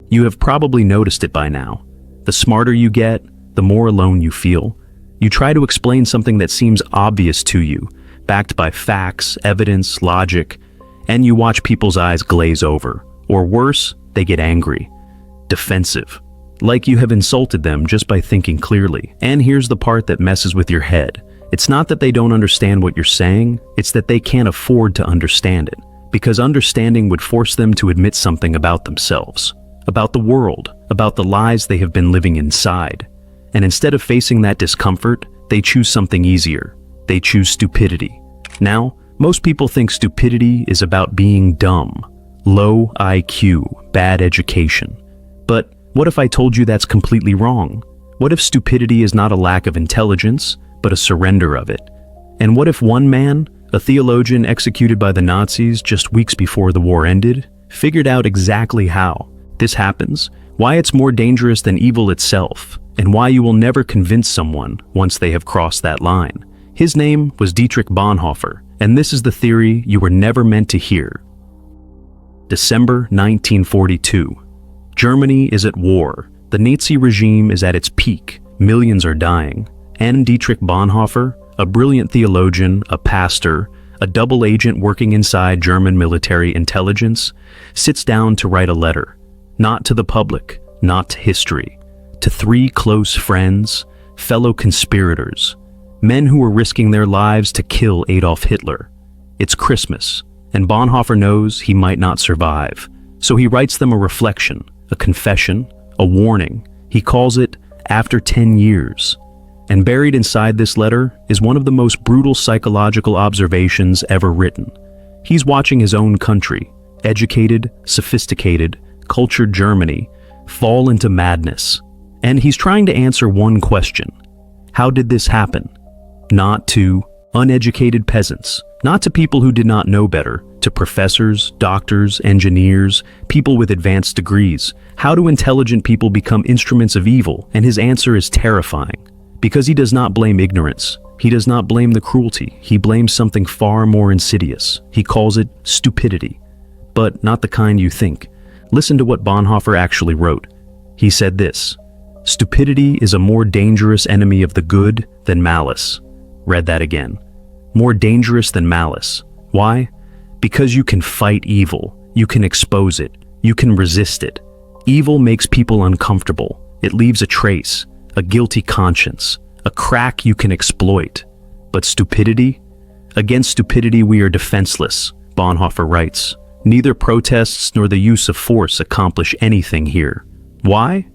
You have probably noticed it by now. The smarter you get, the more alone you feel. You try to explain something that seems obvious to you, backed by facts, evidence, logic, and you watch people's eyes glaze over. Or worse, they get angry, defensive, like you have insulted them just by thinking clearly. And here's the part that messes with your head. It's not that they don't understand what you're saying, it's that they can't afford to understand it, because understanding would force them to admit something about themselves, about the world, about the lies they have been living inside. And instead of facing that discomfort, they choose something easier. They choose stupidity. Now, most people think stupidity is about being dumb, low IQ, bad education. But what if I told you that's completely wrong? What if stupidity is not a lack of intelligence, but a surrender of it? And what if one man, a theologian executed by the Nazis just weeks before the war ended, figured out exactly how this happens, why it's more dangerous than evil itself, and why you will never convince someone once they have crossed that line? His name was Dietrich Bonhoeffer, and this is the theory you were never meant to hear. December 1942. Germany is at war. The Nazi regime is at its peak. Millions are dying. And Dietrich Bonhoeffer, a brilliant theologian, a pastor, a double agent working inside German military intelligence, sits down to write a letter. Not to the public, not to history. To 3 close friends, fellow conspirators, men who were risking their lives to kill Adolf Hitler. It's Christmas, and Bonhoeffer knows he might not survive. So he writes them a reflection, a confession, a warning. He calls it After 10 Years. And buried inside this letter is one of the most brutal psychological observations ever written. He's watching his own country, educated, sophisticated, cultured Germany, fall into madness. And he's trying to answer one question. How did this happen? Not to uneducated peasants, not to people who did not know better, to professors, doctors, engineers, people with advanced degrees. How do intelligent people become instruments of evil? And his answer is terrifying. Because he does not blame ignorance. He does not blame the cruelty. He blames something far more insidious. He calls it stupidity. But not the kind you think. Listen to what Bonhoeffer actually wrote. He said this: "Stupidity is a more dangerous enemy of the good than malice." Read that again. More dangerous than malice. Why? Because you can fight evil. You can expose it. You can resist it. Evil makes people uncomfortable. It leaves a trace, a guilty conscience, a crack you can exploit. But stupidity? Against stupidity we are defenseless, Bonhoeffer writes. Neither protests nor the use of force accomplish anything here. Why?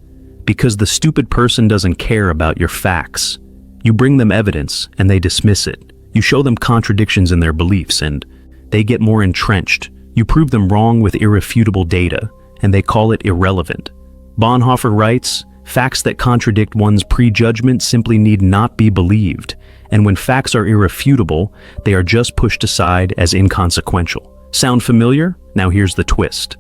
Because the stupid person doesn't care about your facts. You bring them evidence and they dismiss it. You show them contradictions in their beliefs and they get more entrenched. You prove them wrong with irrefutable data and they call it irrelevant. Bonhoeffer writes, facts that contradict one's prejudgment simply need not be believed, and when facts are irrefutable, they are just pushed aside as inconsequential. Sound familiar? Now here's the twist.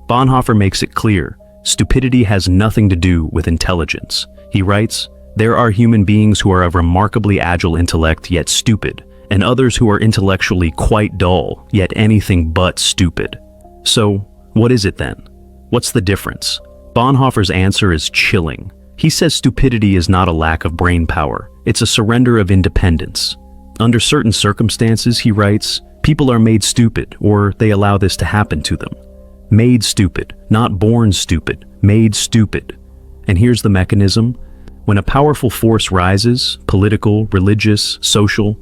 Bonhoeffer makes it clear, stupidity has nothing to do with intelligence. He writes, there are human beings who are of remarkably agile intellect yet stupid, and others who are intellectually quite dull yet anything but stupid. So, what is it then? What's the difference? Bonhoeffer's answer is chilling. He says stupidity is not a lack of brain power, it's a surrender of independence. Under certain circumstances, he writes, people are made stupid, or they allow this to happen to them. Made stupid, not born stupid, made stupid. And here's the mechanism. When a powerful force rises, political, religious, social,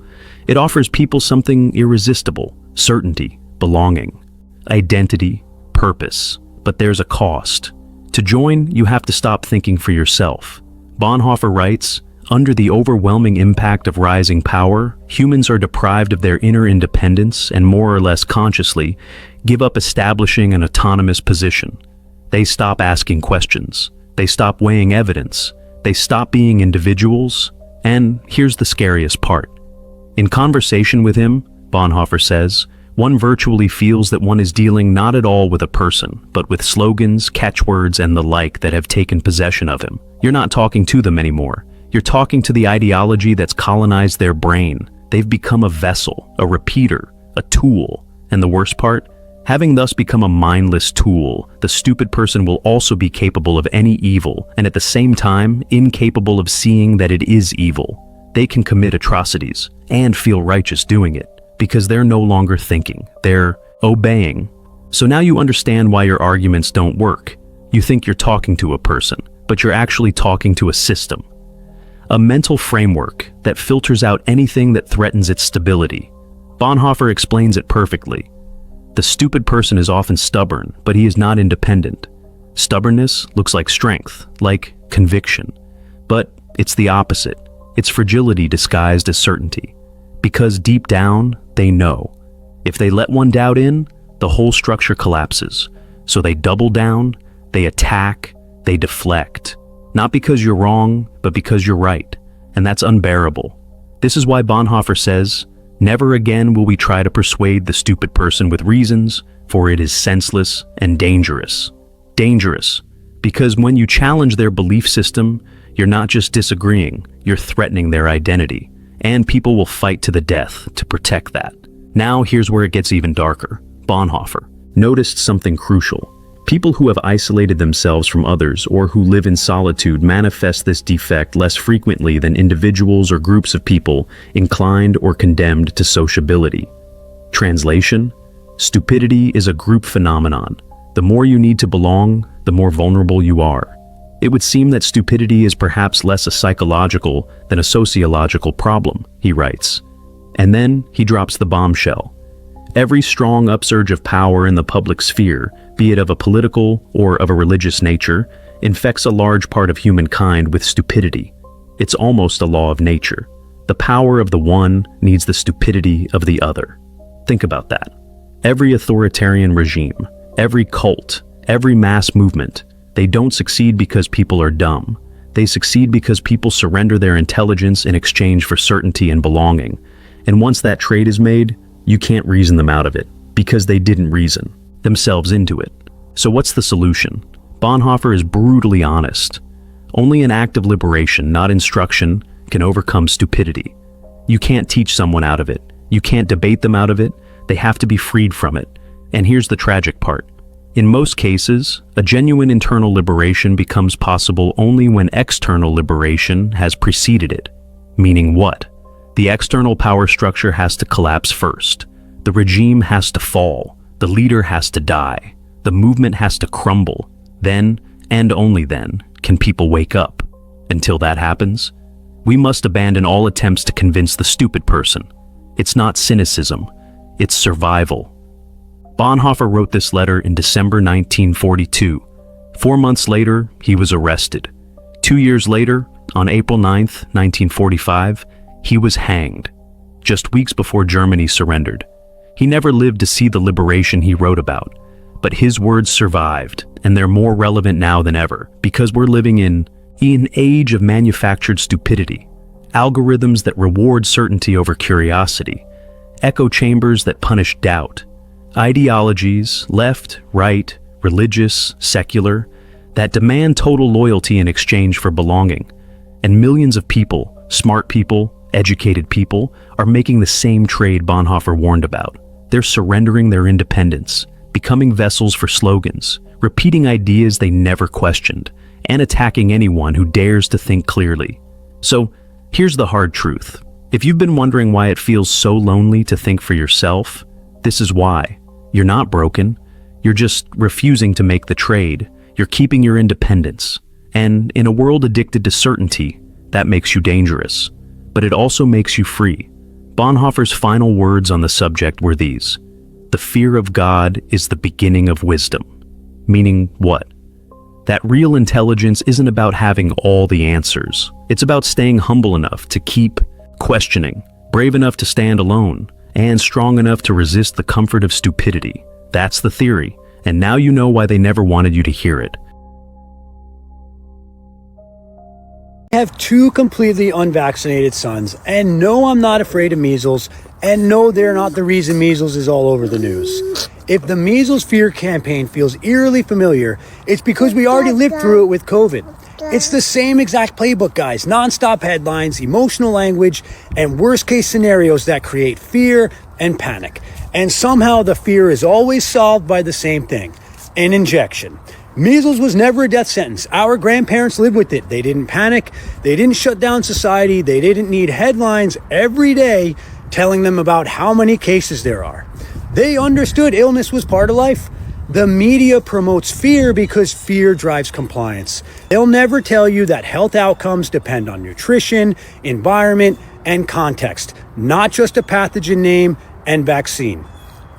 it offers people something irresistible, certainty, belonging, identity, purpose. But there's a cost. To join, you have to stop thinking for yourself. Bonhoeffer writes, under the overwhelming impact of rising power, humans are deprived of their inner independence and more or less consciously give up establishing an autonomous position. They stop asking questions. They stop weighing evidence. They stop being individuals. And here's the scariest part. In conversation with him, Bonhoeffer says, one virtually feels that one is dealing not at all with a person, but with slogans, catchwords, and the like that have taken possession of him. You're not talking to them anymore. You're talking to the ideology that's colonized their brain. They've become a vessel, a repeater, a tool. And the worst part? Having thus become a mindless tool, the stupid person will also be capable of any evil, and at the same time, incapable of seeing that it is evil. They can commit atrocities, and feel righteous doing it, because they're no longer thinking, they're obeying. So now you understand why your arguments don't work. You think you're talking to a person, but you're actually talking to a system. A mental framework that filters out anything that threatens its stability. Bonhoeffer explains it perfectly. The stupid person is often stubborn, but he is not independent. Stubbornness looks like strength, like conviction. But it's the opposite. It's fragility disguised as certainty. Because deep down, they know. If they let one doubt in, the whole structure collapses. So they double down, they attack, they deflect. Not because you're wrong, but because you're right. And that's unbearable. This is why Bonhoeffer says, "Never again will we try to persuade the stupid person with reasons, for it is senseless and dangerous." Dangerous, because when you challenge their belief system, you're not just disagreeing, you're threatening their identity. And people will fight to the death to protect that. Now here's where it gets even darker. Bonhoeffer noticed something crucial. People who have isolated themselves from others or who live in solitude manifest this defect less frequently than individuals or groups of people inclined or condemned to sociability. Translation: stupidity is a group phenomenon. The more you need to belong, the more vulnerable you are. It would seem that stupidity is perhaps less a psychological than a sociological problem, he writes. And then he drops the bombshell. Every strong upsurge of power in the public sphere, be it of a political or of a religious nature, infects a large part of humankind with stupidity. It's almost a law of nature. The power of the one needs the stupidity of the other. Think about that. Every authoritarian regime, every cult, every mass movement, they don't succeed because people are dumb. They succeed because people surrender their intelligence in exchange for certainty and belonging. And once that trade is made, you can't reason them out of it, because they didn't reason themselves into it. So what's the solution? Bonhoeffer is brutally honest. Only an act of liberation, not instruction, can overcome stupidity. You can't teach someone out of it. You can't debate them out of it. They have to be freed from it. And here's the tragic part. In most cases, a genuine internal liberation becomes possible only when external liberation has preceded it. Meaning what? The external power structure has to collapse first. The regime has to fall. The leader has to die. The movement has to crumble. Then, and only then, can people wake up. Until that happens, we must abandon all attempts to convince the stupid person. It's not cynicism, it's survival. Bonhoeffer wrote this letter in December 1942. 4 months later, he was arrested. 2 years later, on April 9th, 1945, he was hanged, just weeks before Germany surrendered. He never lived to see the liberation he wrote about, but his words survived, and they're more relevant now than ever, because we're living in an age of manufactured stupidity, algorithms that reward certainty over curiosity, echo chambers that punish doubt, ideologies, left, right, religious, secular, that demand total loyalty in exchange for belonging, and millions of people, smart people, educated people, are making the same trade Bonhoeffer warned about. They're surrendering their independence, becoming vessels for slogans, repeating ideas they never questioned, and attacking anyone who dares to think clearly. So, here's the hard truth. If you've been wondering why it feels so lonely to think for yourself, this is why. You're not broken. You're just refusing to make the trade. You're keeping your independence. And in a world addicted to certainty, that makes you dangerous. But it also makes you free. Bonhoeffer's final words on the subject were these: "The fear of God is the beginning of wisdom." Meaning what? That real intelligence isn't about having all the answers. It's about staying humble enough to keep questioning, brave enough to stand alone, and strong enough to resist the comfort of stupidity. That's the theory, and now you know why they never wanted you to hear it. I have 2 completely unvaccinated sons, and no, I'm not afraid of measles, and no, they're not the reason measles is all over the news. If the measles fear campaign feels eerily familiar, it's because we already lived through it with COVID. It's the same exact playbook, guys. Non-stop headlines, emotional language, and worst-case scenarios that create fear and panic. And somehow the fear is always solved by the same thing, an injection. Measles was never a death sentence. Our grandparents lived with it. They didn't panic. They didn't shut down society. They didn't need headlines every day telling them about how many cases there are. They understood illness was part of life. The media promotes fear because fear drives compliance. They'll never tell you that health outcomes depend on nutrition, environment, and context, not just a pathogen name and vaccine.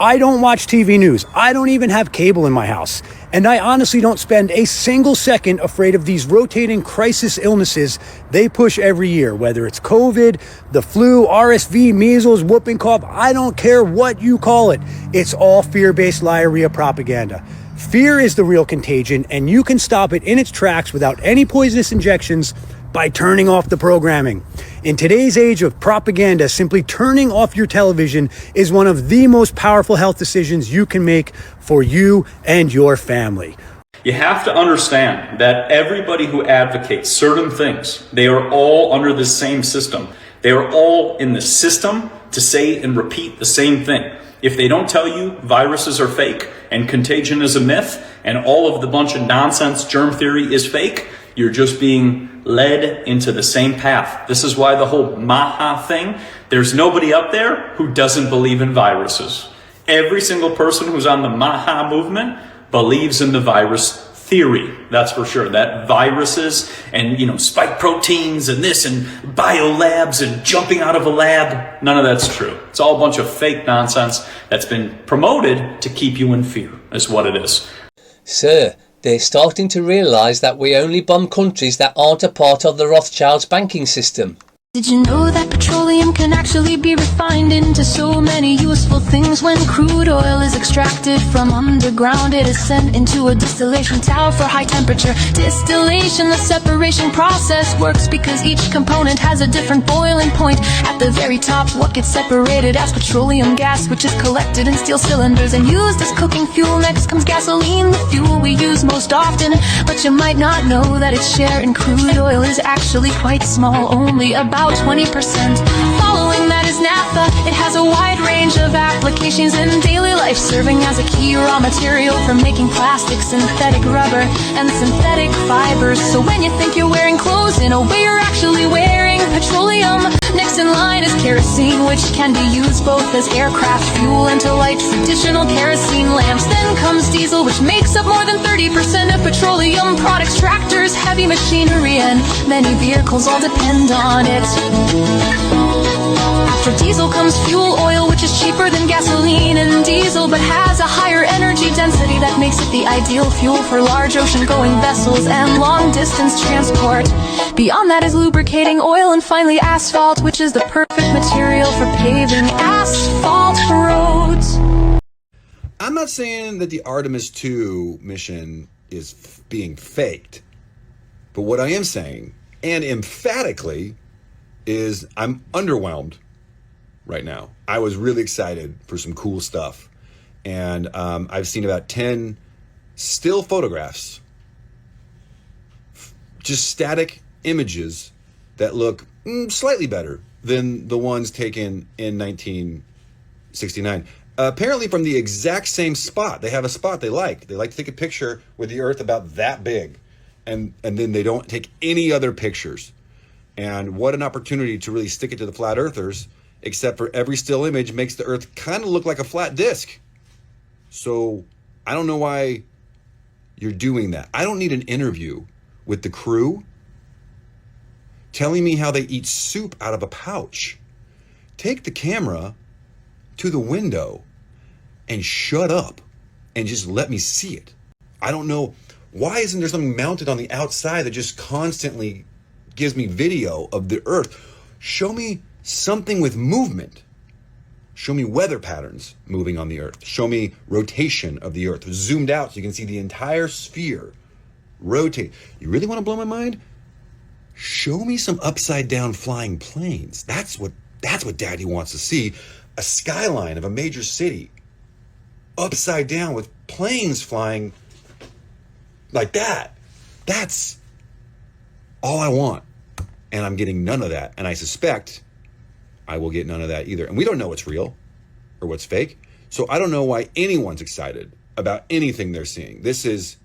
I don't watch TV news. I don't even have cable in my house. And I honestly don't spend a single second afraid of these rotating crisis illnesses they push every year, whether it's COVID, the flu, RSV, measles, whooping cough. I don't care what you call it. It's all fear-based liarrhea propaganda. Fear is the real contagion, and you can stop it in its tracks without any poisonous injections by turning off the programming. In today's age of propaganda, simply turning off your television is one of the most powerful health decisions you can make for you and your family. You have to understand that everybody who advocates certain things, they are all under the same system. They are all in the system to say and repeat the same thing. If they don't tell you viruses are fake and contagion is a myth and all of the bunch of nonsense germ theory is fake, you're just being led into the same path. This is why the whole Maha thing, there's nobody up there who doesn't believe in viruses. Every single person who's on the Maha movement believes in the virus theory. That's for sure. That viruses and, spike proteins and this and biolabs and jumping out of a lab, none of that's true. It's all a bunch of fake nonsense that's been promoted to keep you in fear, is what it is. Sir, they're starting to realise that we only bomb countries that aren't a part of the Rothschilds banking system. Did you know that petroleum can actually be refined into so many useful things? When crude oil is extracted from underground, it is sent into a distillation tower for high temperature distillation. The separation process works because each component has a different boiling point. At the very top, what gets separated as petroleum gas, which is collected in steel cylinders and used as cooking fuel. Next comes gasoline, the fuel we use most often, but you might not know that its share in crude oil is actually quite small, only about 20%. Following that is naphtha. It has a wide range of applications in daily life, serving as a key raw material for making plastic, synthetic rubber, and synthetic fibers. So when you think you're wearing clothes, in a way you're actually wearing petroleum. Next in line is kerosene, which can be used both as aircraft fuel and to light traditional kerosene lamps. Then comes diesel, which makes up more than 30% of petroleum products. Tractors, heavy machinery, and many vehicles all depend on it. After diesel comes fuel oil, which is cheaper than gasoline and diesel, but has a higher energy density that makes it the ideal fuel for large ocean-going vessels and long-distance transport. Beyond that is lubricating oil, and finally asphalt, which is the perfect material for paving asphalt roads. I'm not saying that the Artemis 2 mission is being faked, but what I am saying, and emphatically, is I'm underwhelmed right now. I was really excited for some cool stuff. And I've seen about 10 still photographs, just static images that look slightly better than the ones taken in 1969. Apparently from the exact same spot. They have a spot they like. They like to take a picture with the Earth about that big. And then they don't take any other pictures. And what an opportunity to really stick it to the flat earthers, except for every still image makes the Earth kind of look like a flat disc. So I don't know why you're doing that. I don't need an interview with the crew telling me how they eat soup out of a pouch. Take the camera to the window and shut up and just let me see it. I don't know, why isn't there something mounted on the outside that just constantly gives me video of the Earth? Show me something with movement. Show me weather patterns moving on the Earth. Show me rotation of the Earth, zoomed out so you can see the entire sphere rotate. You really want to blow my mind? Show me some upside down flying planes. That's what Daddy wants to see. A skyline of a major city upside down with planes flying like that. That's all I want. And I'm getting none of that. And I suspect I will get none of that either. And we don't know what's real or what's fake. So I don't know why anyone's excited about anything they're seeing. This is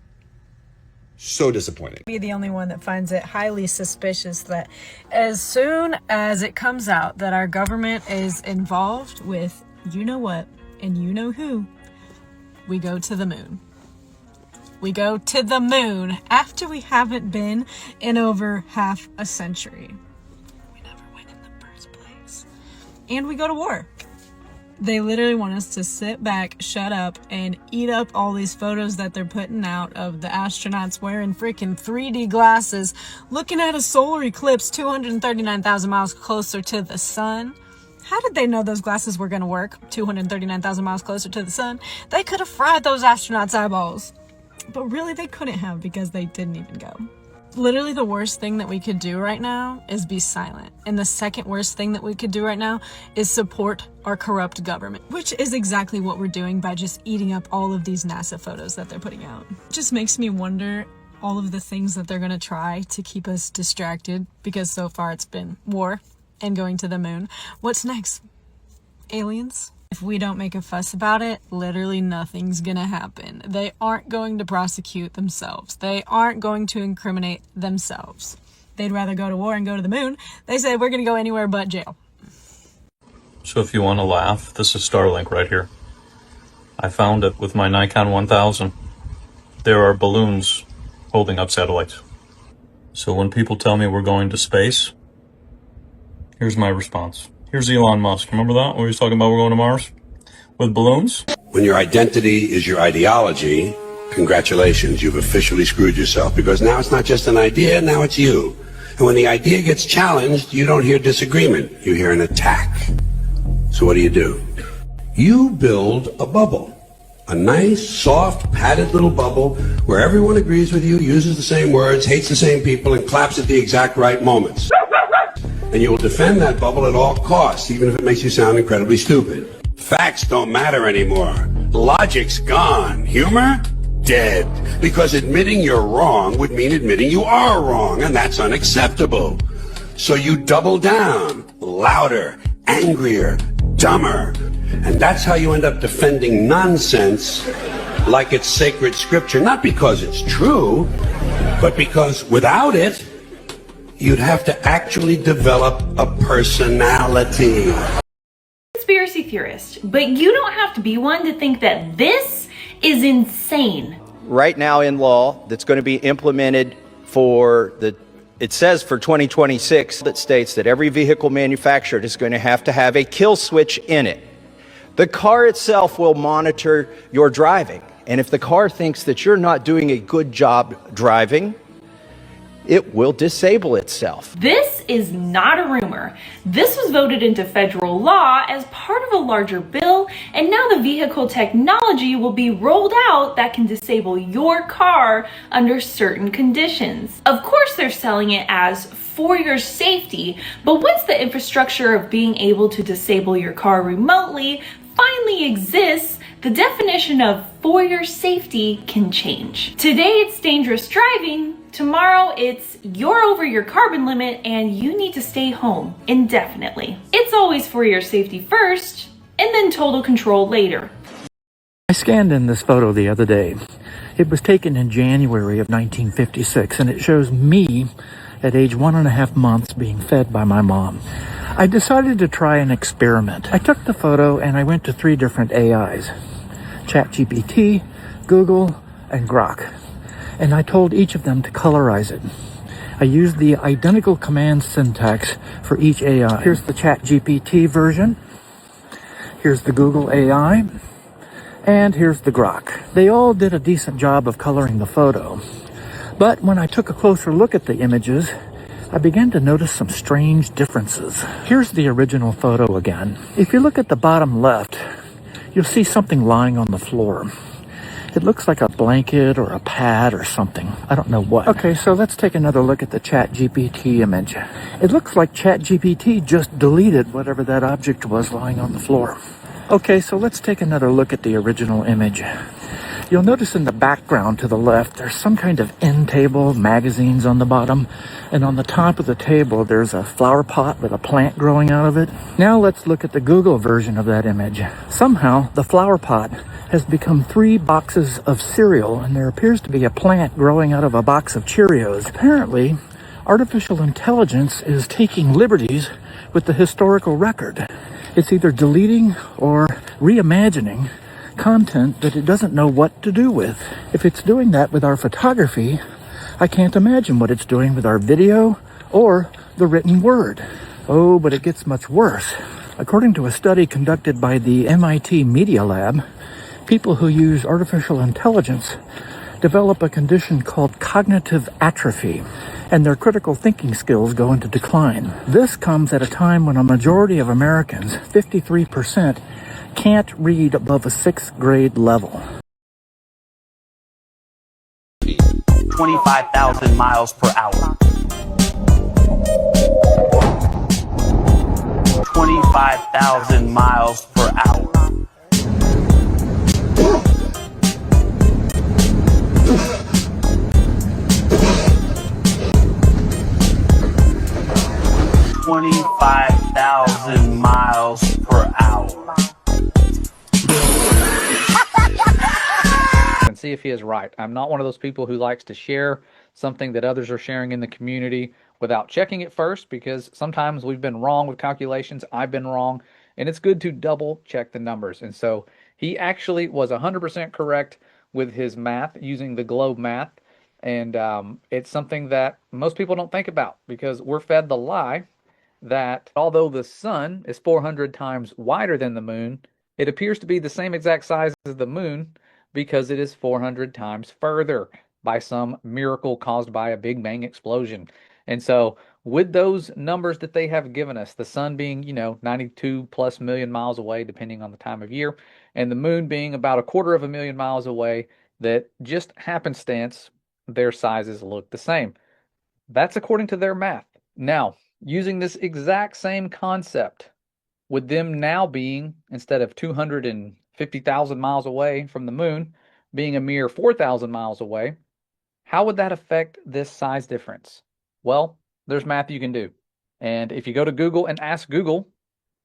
so disappointing. Be the only one that finds it highly suspicious that as soon as it comes out that our government is involved with you know what and you know who, we go to the moon. We go to the moon after we haven't been in over half a century. We never went in the first place. And we go to war. They literally want us to sit back, shut up, and eat up all these photos that they're putting out of the astronauts wearing freaking 3D glasses, looking at a solar eclipse 239,000 miles closer to the sun. How did they know those glasses were going to work 239,000 miles closer to the sun? They could have fried those astronauts' eyeballs. But really, they couldn't have because they didn't even go. Literally the worst thing that we could do right now is be silent. And the second worst thing that we could do right now is support our corrupt government, which is exactly what we're doing by just eating up all of these NASA photos that they're putting out. It just makes me wonder all of the things that they're going to try to keep us distracted, because so far it's been war and going to the moon. What's next? Aliens? If we don't make a fuss about it, literally nothing's gonna happen. They aren't going to prosecute themselves. They aren't going to incriminate themselves. They'd rather go to war and go to the moon. They say we're gonna go anywhere but jail. So if you want to laugh, this is Starlink right here. I found it with my Nikon 1000. There are balloons holding up satellites. So when people tell me we're going to space, here's my response. Here's Elon Musk. Remember that? When he was talking about we're going to Mars? With balloons? When your identity is your ideology, congratulations, you've officially screwed yourself, because now it's not just an idea, now it's you. And when the idea gets challenged, you don't hear disagreement, you hear an attack. So what do? You build a bubble. A nice, soft, padded little bubble where everyone agrees with you, uses the same words, hates the same people, and claps at the exact right moments. And you will defend that bubble at all costs, even if it makes you sound incredibly stupid. Facts don't matter anymore. Logic's gone. Humor? Dead. Because admitting you're wrong would mean admitting you are wrong, and that's unacceptable. So you double down. Louder, angrier, dumber. And that's how you end up defending nonsense like it's sacred scripture. Not because it's true, but because without it, you'd have to actually develop a personality. Conspiracy theorist, but you don't have to be one to think that this is insane. Right now in law that's going to be implemented it says for 2026, that states that every vehicle manufactured is going to have a kill switch in it. The car itself will monitor your driving. And if the car thinks that you're not doing a good job driving, it will disable itself. This is not a rumor. This was voted into federal law as part of a larger bill, and now the vehicle technology will be rolled out that can disable your car under certain conditions. Of course, they're selling it as for your safety, but once the infrastructure of being able to disable your car remotely finally exists, the definition of for your safety can change. Today it's dangerous driving, tomorrow it's you're over your carbon limit and you need to stay home indefinitely. It's always for your safety first and then total control later. I scanned in this photo the other day. It was taken in January of 1956, and it shows me at age 1.5 months being fed by my mom. I decided to try an experiment. I took the photo and I went to 3 different AIs, ChatGPT, Google, and Grok. And I told each of them to colorize it. I used the identical command syntax for each AI. Here's the ChatGPT version. Here's the Google AI. And here's the Grok. They all did a decent job of coloring the photo. But when I took a closer look at the images, I began to notice some strange differences. Here's the original photo again. If you look at the bottom left, you'll see something lying on the floor. It looks like a blanket or a pad or something. I don't know what. Okay, so let's take another look at the ChatGPT image. It looks like ChatGPT just deleted whatever that object was lying on the floor. Okay, so let's take another look at the original image. You'll notice in the background to the left, there's some kind of end table, magazines on the bottom, and on the top of the table, there's a flower pot with a plant growing out of it. Now let's look at the Google version of that image. Somehow, the flower pot has become 3 boxes of cereal, and there appears to be a plant growing out of a box of Cheerios. Apparently, artificial intelligence is taking liberties with the historical record. It's either deleting or reimagining content that it doesn't know what to do with. If it's doing that with our photography, I can't imagine what it's doing with our video or the written word. Oh, but it gets much worse. According to a study conducted by the MIT Media Lab, people who use artificial intelligence develop a condition called cognitive atrophy, and their critical thinking skills go into decline. This comes at a time when a majority of Americans, 53%, can't read above a 6th grade level. 25,000 miles per hour. 25,000 miles per hour. 25,000 miles per hour. And see if he is right. I'm not one of those people who likes to share something that others are sharing in the community without checking it first, because sometimes we've been wrong with calculations. I've been wrong, and it's good to double check the numbers. And so he actually was 100% correct with his math using the globe math. And it's something that most people don't think about, because we're fed the lie that although the sun is 400 times wider than the moon, it appears to be the same exact size as the moon because it is 400 times further by some miracle caused by a Big Bang explosion. And so with those numbers that they have given us, the sun being, 92 plus million miles away, depending on the time of year, and the moon being about 250,000 miles away, that just happenstance, their sizes look the same. That's according to their math. Now, using this exact same concept, with them now being, instead of 250,000 miles away from the moon, being a mere 4,000 miles away, how would that affect this size difference? Well, there's math you can do. And if you go to Google and ask Google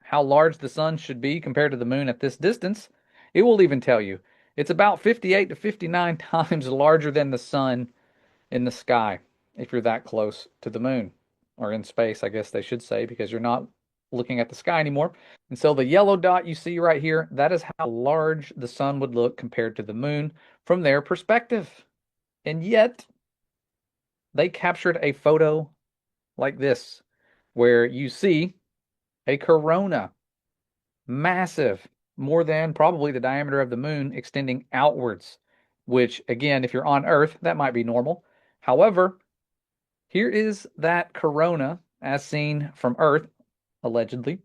how large the sun should be compared to the moon at this distance, it will even tell you it's about 58 to 59 times larger than the sun in the sky if you're that close to the moon, or in space, I guess they should say, because you're not looking at the sky anymore. And so the yellow dot you see right here, that is how large the sun would look compared to the moon from their perspective. And yet, they captured a photo like this, where you see a corona, massive, more than probably the diameter of the moon, extending outwards, which, again, if you're on Earth, that might be normal. However, here is that corona as seen from Earth, allegedly.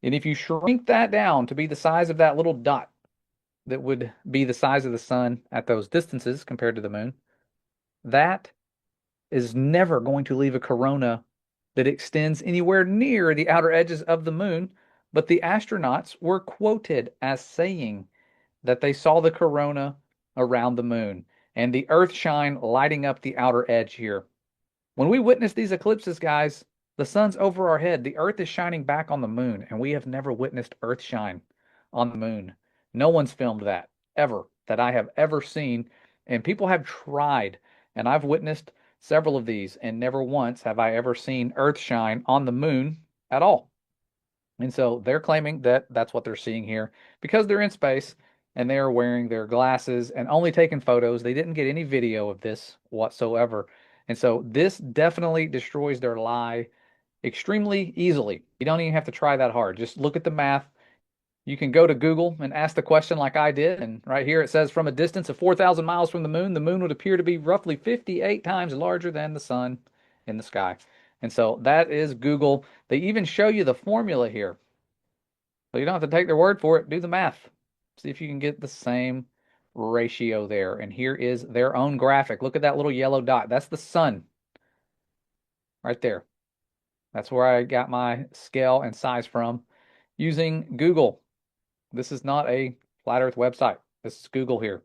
And if you shrink that down to be the size of that little dot that would be the size of the sun at those distances compared to the moon, that is never going to leave a corona that extends anywhere near the outer edges of the moon. But the astronauts were quoted as saying that they saw the corona around the moon and the earth shine lighting up the outer edge here. When we witness these eclipses, guys, the sun's over our head. The earth is shining back on the moon, and we have never witnessed earth shine on the moon. No one's filmed that, ever, that I have ever seen. And people have tried, and I've witnessed several of these, and never once have I ever seen earth shine on the moon at all. And so they're claiming that that's what they're seeing here because they're in space and they are wearing their glasses and only taking photos. They didn't get any video of this whatsoever. And so this definitely destroys their lie extremely easily. You don't even have to try that hard. Just look at the math. You can go to Google and ask the question like I did. And right here it says, from a distance of 4,000 miles from the moon would appear to be roughly 58 times larger than the sun in the sky. And so that is Google. They even show you the formula here. So you don't have to take their word for it. Do the math. See if you can get the same ratio there. And here is their own graphic. Look at that little yellow dot. That's the sun right there. That's where I got my scale and size from using Google. This is not a flat earth website. This is Google here.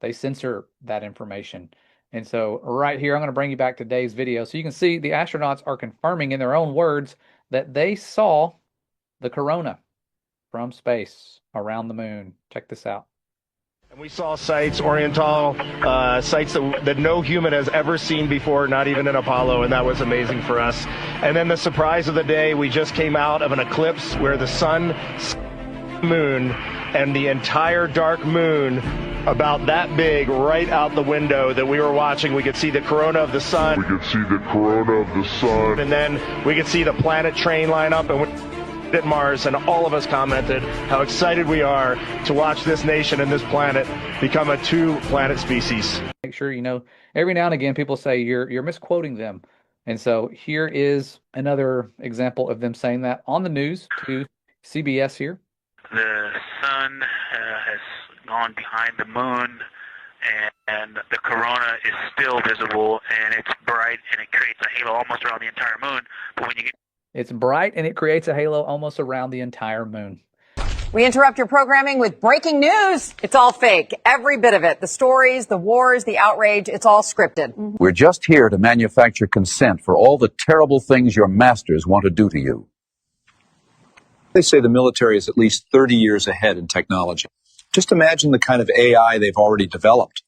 They censor that information. And so right here, I'm going to bring you back to Dave's video. So you can see the astronauts are confirming in their own words that they saw the corona from space around the moon. Check this out. And we saw sites, Oriental, sites that no human has ever seen before, not even in Apollo, and that was amazing for us. And then the surprise of the day, we just came out of an eclipse where the sun, moon, and the entire dark moon, about that big, right out the window that we were watching. We could see the corona of the sun. And then we could see the planet train line up, and at Mars, and all of us commented how excited we are to watch this nation and this planet become a two-planet species. Make sure you know, every now and again people say you're misquoting them. And so here is another example of them saying that on the news to CBS here. The sun has gone behind the moon, and the corona is still visible, and it's bright, and it creates a halo almost around the entire moon. But when you get It's bright and it creates a halo almost around the entire moon. We interrupt your programming with breaking news. It's all fake. Every bit of it. The stories, the wars, the outrage, it's all scripted. We're just here to manufacture consent for all the terrible things your masters want to do to you. They say the military is at least 30 years ahead in technology. Just imagine the kind of AI they've already developed.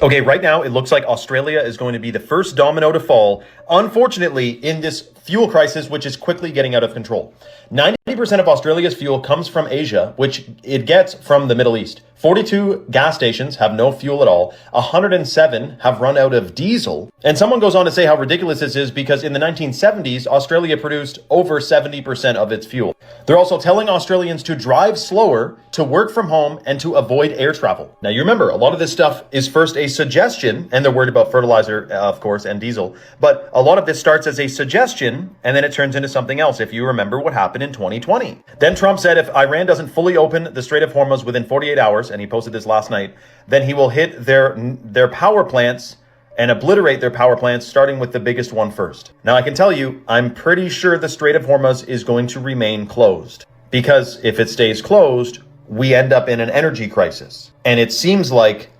Okay, right now it looks like Australia is going to be the first domino to fall, unfortunately, in this fuel crisis, which is quickly getting out of control. 90% of Australia's fuel comes from Asia, which it gets from the Middle East. 42 gas stations have no fuel at all. 107 have run out of diesel. And someone goes on to say how ridiculous this is because in the 1970s, Australia produced over 70% of its fuel. They're also telling Australians to drive slower, to work from home, and to avoid air travel. Now, you remember, a lot of this stuff is first a suggestion, and they're worried about fertilizer, of course, and diesel. But a lot of this starts as a suggestion, and then it turns into something else, if you remember what happened in 2020. Then Trump said if Iran doesn't fully open the Strait of Hormuz within 48 hours, and he posted this last night, then he will hit their power plants and obliterate their power plants, starting with the biggest one first. Now, I can tell you, I'm pretty sure the Strait of Hormuz is going to remain closed. Because if it stays closed, we end up in an energy crisis. And it seems like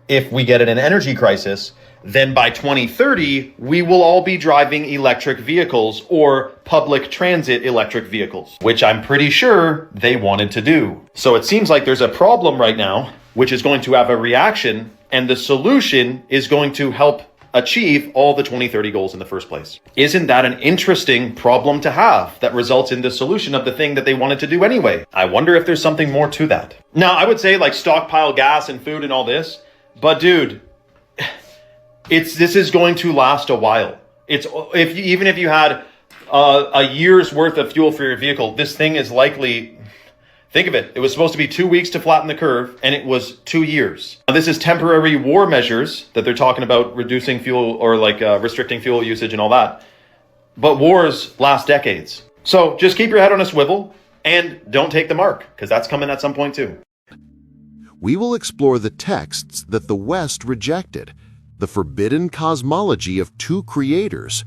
if we get in an energy crisis, then by 2030, we will all be driving electric vehicles or public transit electric vehicles, which I'm pretty sure they wanted to do. So it seems like there's a problem right now, which is going to have a reaction, and the solution is going to help achieve all the 2030 goals in the first place. Isn't that an interesting problem to have that results in the solution of the thing that they wanted to do anyway? I wonder if there's something more to that. Now, I would say like stockpile gas and food and all this, but dude, this is going to last a while. Even if you had a year's worth of fuel for your vehicle, this thing is likely, think of it, it was supposed to be 2 weeks to flatten the curve, and it was 2 years. Now, this is temporary war measures that they're talking about, reducing fuel or restricting fuel usage and all that. But wars last decades. So just keep your head on a swivel and don't take the mark, because that's coming at some point too. We will explore the texts that the West rejected, the forbidden cosmology of two creators,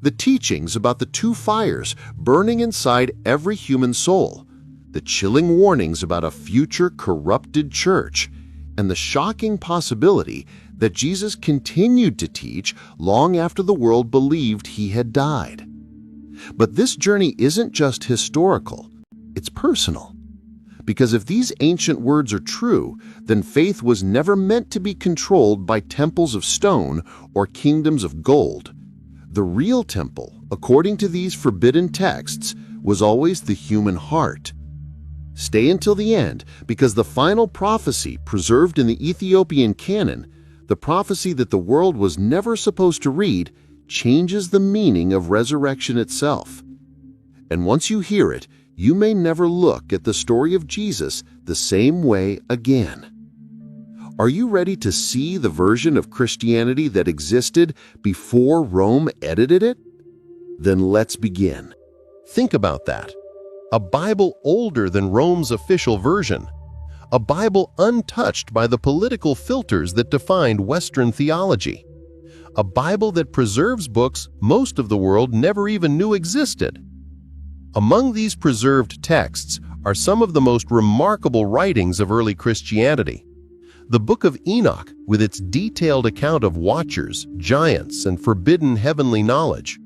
the teachings about the two fires burning inside every human soul, the chilling warnings about a future corrupted church, and the shocking possibility that Jesus continued to teach long after the world believed he had died. But this journey isn't just historical, it's personal. Because if these ancient words are true, then faith was never meant to be controlled by temples of stone or kingdoms of gold. The real temple, according to these forbidden texts, was always the human heart. Stay until the end, because the final prophecy preserved in the Ethiopian canon, the prophecy that the world was never supposed to read, changes the meaning of resurrection itself. And once you hear it, you may never look at the story of Jesus the same way again. Are you ready to see the version of Christianity that existed before Rome edited it? Then let's begin. Think about that. A Bible older than Rome's official version. A Bible untouched by the political filters that defined Western theology. A Bible that preserves books most of the world never even knew existed. Among these preserved texts are some of the most remarkable writings of early Christianity. The Book of Enoch, with its detailed account of watchers, giants, and forbidden heavenly knowledge.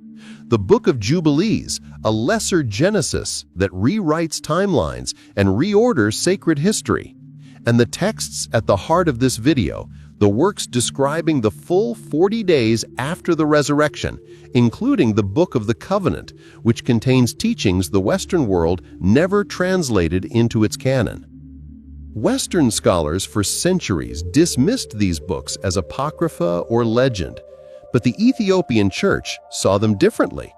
The Book of Jubilees, a lesser Genesis that rewrites timelines and reorders sacred history. And the texts at the heart of this video, the works describing the full 40 days after the resurrection, including the Book of the Covenant, which contains teachings the Western world never translated into its canon. Western scholars for centuries dismissed these books as apocrypha or legend, but the Ethiopian church saw them differently.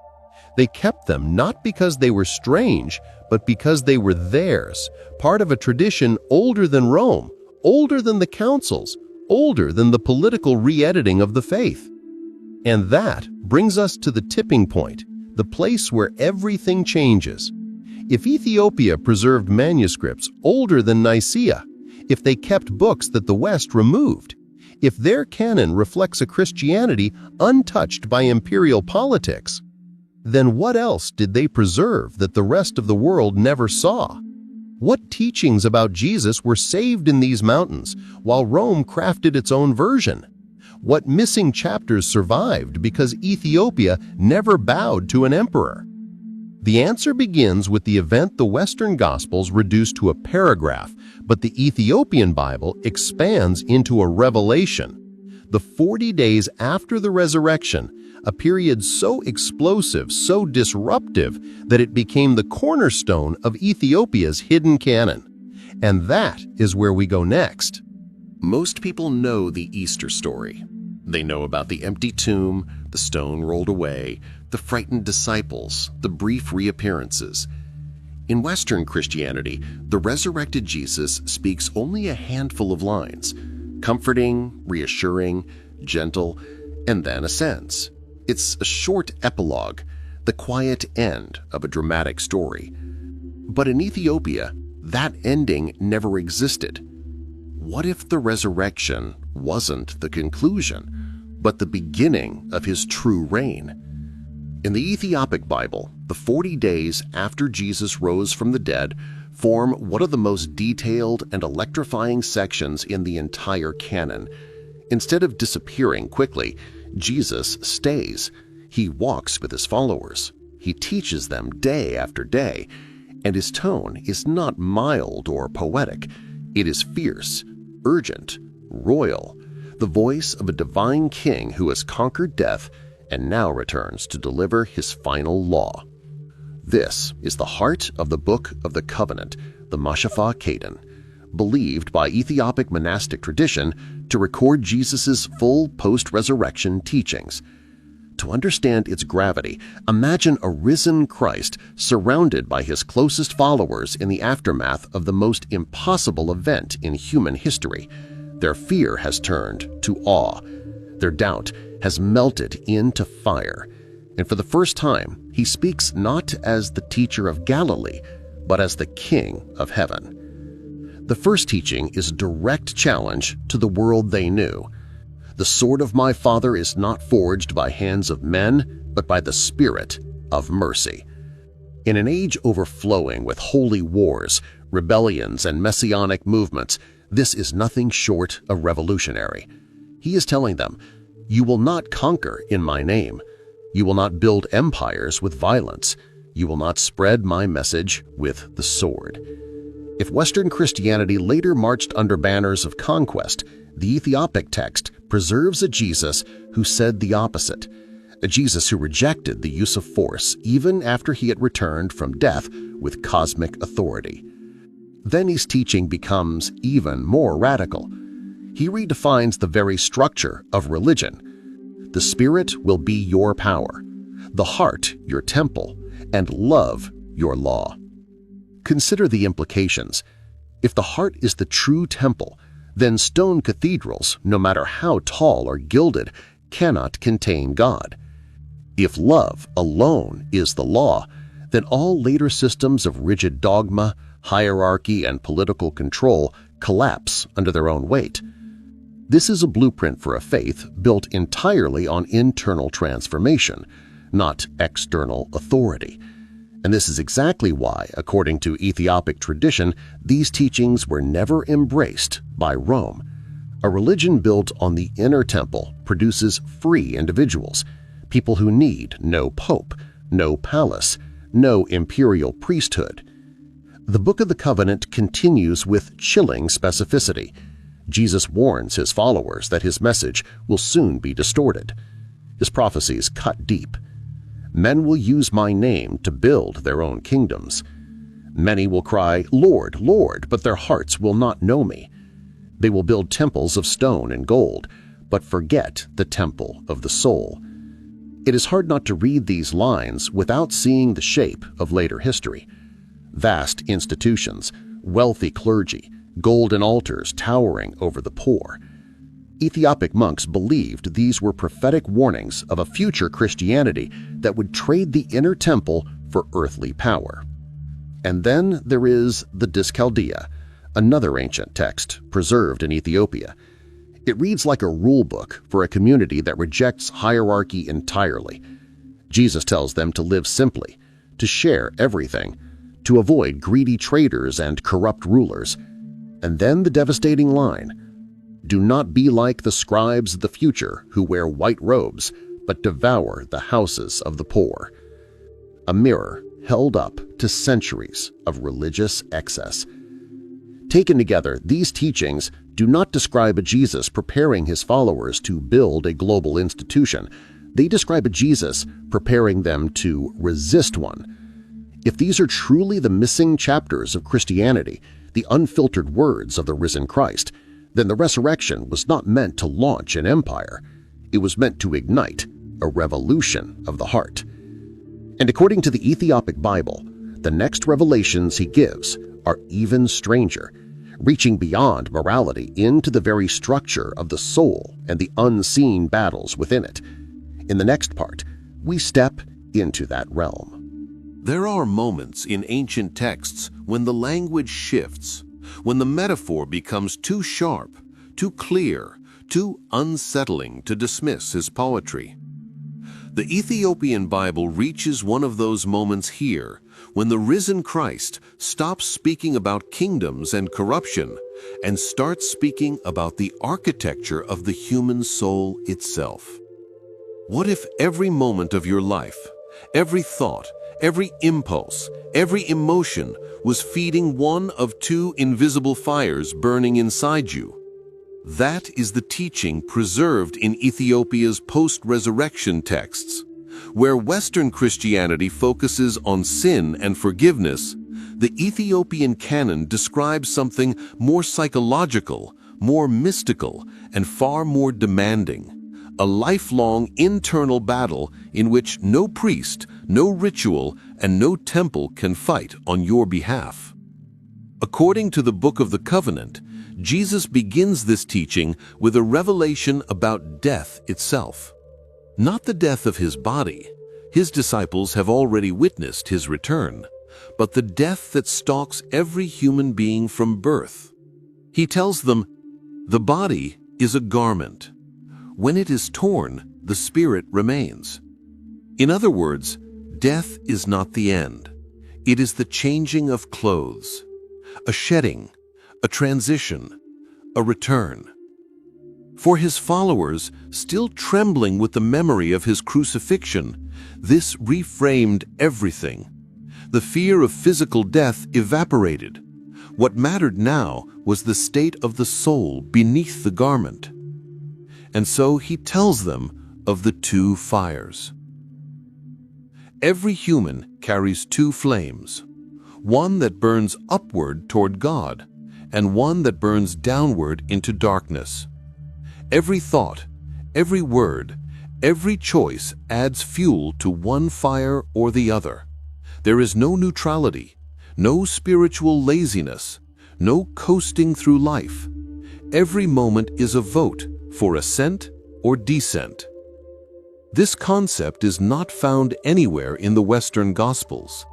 They kept them not because they were strange, but because they were theirs, part of a tradition older than Rome, older than the councils, older than the political re-editing of the faith. And that brings us to the tipping point, the place where everything changes. If Ethiopia preserved manuscripts older than Nicaea, if they kept books that the West removed, if their canon reflects a Christianity untouched by imperial politics, then what else did they preserve that the rest of the world never saw? What teachings about Jesus were saved in these mountains while Rome crafted its own version? What missing chapters survived because Ethiopia never bowed to an emperor? The answer begins with the event the Western Gospels reduce to a paragraph, but the Ethiopian Bible expands into a revelation. The 40 days after the resurrection, a period so explosive, so disruptive, that it became the cornerstone of Ethiopia's hidden canon. And that is where we go next. Most people know the Easter story. They know about the empty tomb, the stone rolled away, the frightened disciples, the brief reappearances. In Western Christianity, the resurrected Jesus speaks only a handful of lines, comforting, reassuring, gentle, and then ascends. It's a short epilogue, the quiet end of a dramatic story. But in Ethiopia, that ending never existed. What if the resurrection wasn't the conclusion, but the beginning of his true reign? In the Ethiopic Bible, the 40 days after Jesus rose from the dead form one of the most detailed and electrifying sections in the entire canon. Instead of disappearing quickly, Jesus stays. He walks with his followers. He teaches them day after day, and his tone is not mild or poetic. It is fierce, urgent, royal, the voice of a divine king who has conquered death and now returns to deliver his final law. This is the heart of the Book of the Covenant, the mashup, believed by Ethiopic monastic tradition to record Jesus' full post-resurrection teachings. To understand its gravity, imagine a risen Christ surrounded by his closest followers in the aftermath of the most impossible event in human history. Their fear has turned to awe. Their doubt has melted into fire. And for the first time, he speaks not as the teacher of Galilee, but as the King of Heaven. The first teaching is a direct challenge to the world they knew. The sword of my Father is not forged by hands of men, but by the Spirit of mercy. In an age overflowing with holy wars, rebellions, and messianic movements, this is nothing short of revolutionary. He is telling them, "You will not conquer in my name. You will not build empires with violence. You will not spread my message with the sword." If Western Christianity later marched under banners of conquest, the Ethiopic text preserves a Jesus who said the opposite, a Jesus who rejected the use of force even after he had returned from death with cosmic authority. Then his teaching becomes even more radical. He redefines the very structure of religion. The Spirit will be your power, the heart your temple, and love your law. Consider the implications. If the heart is the true temple, then stone cathedrals, no matter how tall or gilded, cannot contain God. If love alone is the law, then all later systems of rigid dogma, hierarchy, and political control collapse under their own weight. This is a blueprint for a faith built entirely on internal transformation, not external authority. And this is exactly why, according to Ethiopic tradition, these teachings were never embraced by Rome. A religion built on the inner temple produces free individuals, people who need no pope, no palace, no imperial priesthood. The Book of the Covenant continues with chilling specificity. Jesus warns his followers that his message will soon be distorted. His prophecies cut deep. Men will use my name to build their own kingdoms. Many will cry, Lord, Lord, but their hearts will not know me. They will build temples of stone and gold, but forget the temple of the soul. It is hard not to read these lines without seeing the shape of later history. Vast institutions, wealthy clergy, golden altars towering over the poor. Ethiopic monks believed these were prophetic warnings of a future Christianity that would trade the inner temple for earthly power. And then there is the Dyscaldia, another ancient text preserved in Ethiopia. It reads like a rule book for a community that rejects hierarchy entirely. Jesus tells them to live simply, to share everything, to avoid greedy traders and corrupt rulers. And then the devastating line, do not be like the scribes of the future who wear white robes but devour the houses of the poor. A mirror held up to centuries of religious excess. Taken together, these teachings do not describe a Jesus preparing his followers to build a global institution. They describe a Jesus preparing them to resist one. If these are truly the missing chapters of Christianity, the unfiltered words of the risen Christ, then the resurrection was not meant to launch an empire. It was meant to ignite a revolution of the heart. And according to the Ethiopic Bible, the next revelations he gives are even stranger, reaching beyond morality into the very structure of the soul and the unseen battles within it. In the next part, we step into that realm. There are moments in ancient texts when the language shifts, when the metaphor becomes too sharp, too clear, too unsettling to dismiss as poetry. The Ethiopian Bible reaches one of those moments here when the risen Christ stops speaking about kingdoms and corruption and starts speaking about the architecture of the human soul itself. What if every moment of your life, every thought, every impulse, every emotion was feeding one of two invisible fires burning inside you? That is the teaching preserved in Ethiopia's post-resurrection texts. Where Western Christianity focuses on sin and forgiveness, the Ethiopian canon describes something more psychological, more mystical, and far more demanding. A lifelong internal battle in which no priest, no ritual, and no temple can fight on your behalf. According to the Book of the Covenant, Jesus begins this teaching with a revelation about death itself. Not the death of his body. His disciples have already witnessed his return, but the death that stalks every human being from birth. He tells them, the body is a garment. When it is torn, the spirit remains. In other words, death is not the end. It is the changing of clothes, a shedding, a transition, a return. For his followers, still trembling with the memory of his crucifixion, this reframed everything. The fear of physical death evaporated. What mattered now was the state of the soul beneath the garment. And so he tells them of the two fires. Every human carries two flames, one that burns upward toward God, and one that burns downward into darkness. Every thought, every word, every choice adds fuel to one fire or the other. There is no neutrality, no spiritual laziness, no coasting through life. Every moment is a vote for ascent or descent. This concept is not found anywhere in the Western Gospels.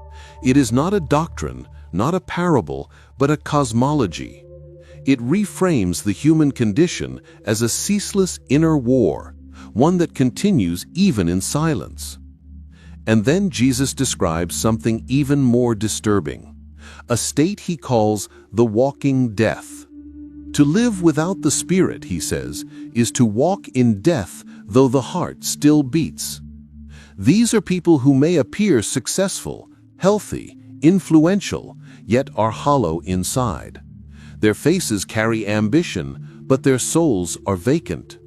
It is not a doctrine, not a parable, but a cosmology. It reframes the human condition as a ceaseless inner war, one that continues even in silence. And then Jesus describes something even more disturbing, a state he calls the walking death. To live without the Spirit, he says, is to walk in death though the heart still beats. These are people who may appear successful, healthy, influential, yet are hollow inside. Their faces carry ambition, but their souls are vacant.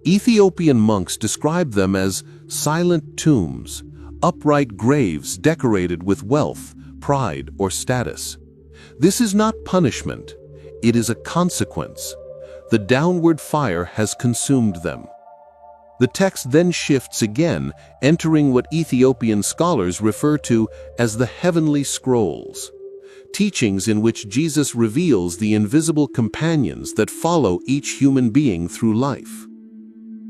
Ethiopian monks describe them as silent tombs, upright graves decorated with wealth, pride, or status. This is not punishment. It is a consequence. The downward fire has consumed them. The text then shifts again, entering what Ethiopian scholars refer to as the heavenly scrolls, teachings in which Jesus reveals the invisible companions that follow each human being through life.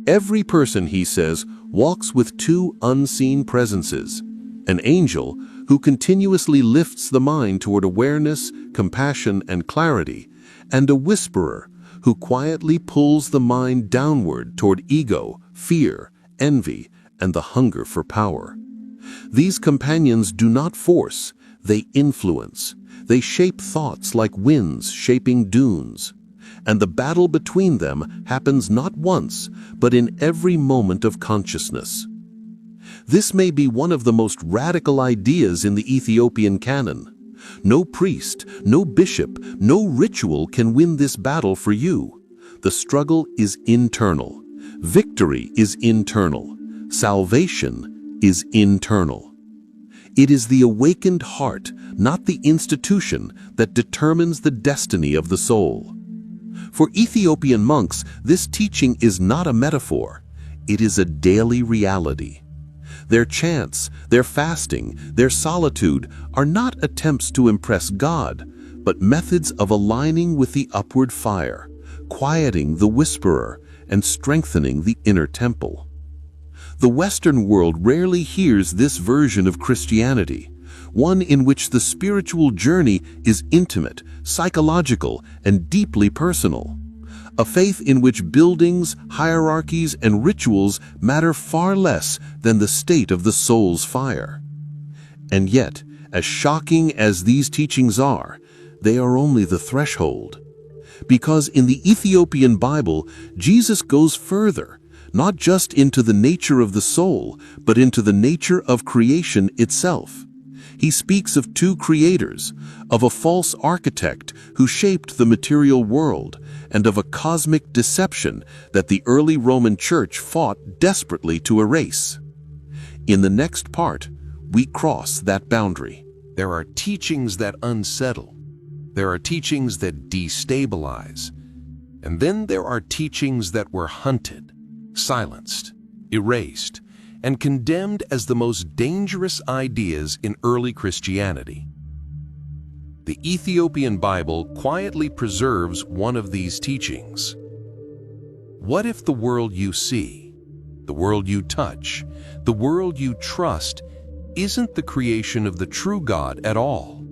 Every person, he says, walks with two unseen presences: an angel who continuously lifts the mind toward awareness, compassion, and clarity, and a whisperer who quietly pulls the mind downward toward ego, fear, envy, and the hunger for power. These companions do not force, they influence. They shape thoughts like winds shaping dunes. And the battle between them happens not once, but in every moment of consciousness. This may be one of the most radical ideas in the Ethiopian canon. No priest, no bishop, no ritual can win this battle for you. The struggle is internal. Victory is internal. Salvation is internal. It is the awakened heart, not the institution, that determines the destiny of the soul. For Ethiopian monks, this teaching is not a metaphor. It is a daily reality. Their chants, their fasting, their solitude are not attempts to impress God, but methods of aligning with the upward fire, quieting the whisperer, and strengthening the inner temple. The Western world rarely hears this version of Christianity, one in which the spiritual journey is intimate, psychological, and deeply personal. A faith in which buildings, hierarchies, and rituals matter far less than the state of the soul's fire. And yet, as shocking as these teachings are, they are only the threshold. Because in the Ethiopian Bible, Jesus goes further, not just into the nature of the soul, but into the nature of creation itself. He speaks of two creators, of a false architect who shaped the material world, and of a cosmic deception that the early Roman Church fought desperately to erase. In the next part, we cross that boundary. There are teachings that unsettle. There are teachings that destabilize. And then there are teachings that were hunted, silenced, erased, and condemned as the most dangerous ideas in early Christianity. The Ethiopian Bible quietly preserves one of these teachings. What if the world you see, the world you touch, the world you trust isn't the creation of the true God at all?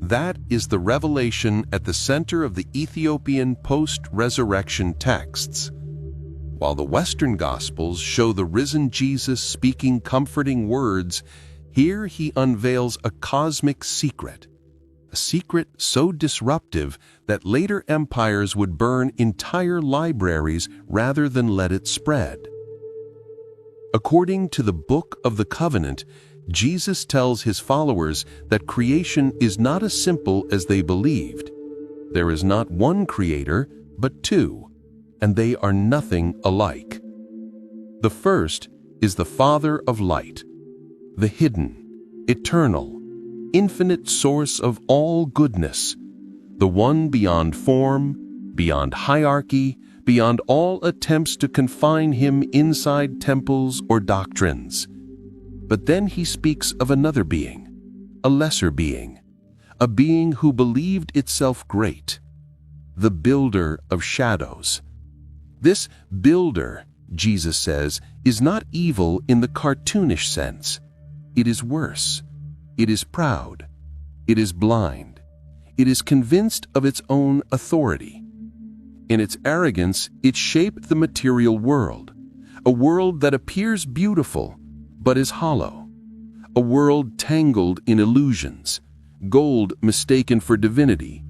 That is the revelation at the center of the Ethiopian post-resurrection texts. While the Western Gospels show the risen Jesus speaking comforting words, here he unveils a cosmic secret, a secret so disruptive that later empires would burn entire libraries rather than let it spread. According to the Book of the Covenant, Jesus tells his followers that creation is not as simple as they believed. There is not one creator, but two, and they are nothing alike. The first is the Father of light, the hidden, eternal, infinite source of all goodness, the one beyond form, beyond hierarchy, beyond all attempts to confine him inside temples or doctrines. But then he speaks of another being, a lesser being, a being who believed itself great, the builder of shadows. This builder, Jesus says, is not evil in the cartoonish sense. It is worse. It is proud. It is blind. It is convinced of its own authority. In its arrogance, it shaped the material world, a world that appears beautiful, but is hollow, a world tangled in illusions, gold mistaken for divinity,